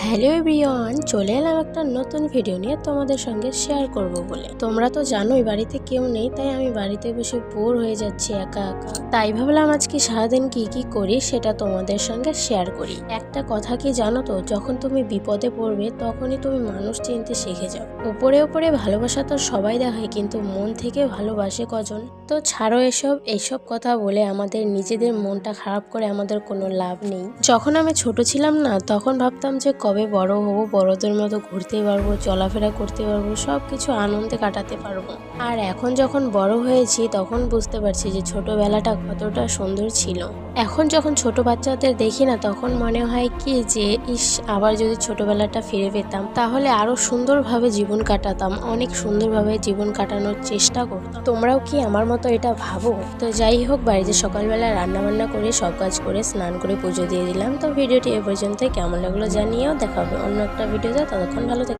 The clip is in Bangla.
হ্যালো এভরিওয়ান, চলে এলাম একটা নতুন ভিডিও নিয়ে তোমাদের সঙ্গে শেয়ার করব বলে। তোমরা তো জানোই বাড়িতে কেউ নেই, তাই আমি বাড়িতে বসে বোর হয়ে যাচ্ছি একা একা। তাই ভাবলাম আজকে সারাদিন কি কি করি সেটা তোমাদের সঙ্গে শেয়ার করি। একটা কথা কি জানো তো, যখন তুমি বিপদে পড়বে তখনই তুমি মানুষ চিনতে শিখে যাও। উপরে উপরে ভালোবাসা তো সবাই দেখায়, কিন্তু মন থেকে ভালোবাসে কজন? তো ছাড়ো এইসব কথা বলে আমাদের নিজেদের মনটা খারাপ করে আমাদের কোনো লাভ নেই। যখন আমি ছোট ছিলাম না, তখন ভাবতাম যে কবে বড় হব, বড়দের মতো ঘুরতে পারবো, চলাফেরা করতে পারবো, সব কিছু আনন্দে কাটাতে পারবো। আর এখন যখন বড় হয়েছি তখন বুঝতে পারছি যে ছোটবেলাটা কতটা সুন্দর ছিল। এখন যখন ছোট বাচ্চাদের দেখি না, তখন মনে হয় কি যে ইস, আবার যদি ছোটবেলাটা ফিরে পেতাম তাহলে আরো সুন্দরভাবে জীবন কাটাতাম, অনেক সুন্দরভাবে জীবন কাটানোর চেষ্টা করতাম। তোমরাও কি আমার মতো এটা ভাবো? তো যাই হোক, বাড়িতে সকালবেলা রান্না বান্না করে সব কাজ করে স্নান করে পুজো দিয়ে দিলাম। তো ভিডিওটি এ পর্যন্ত, কেমন লাগলো জানিয়েও দেখা হবে অন্য একটা ভিডিওতে। ততক্ষণ ভালো থাকবে।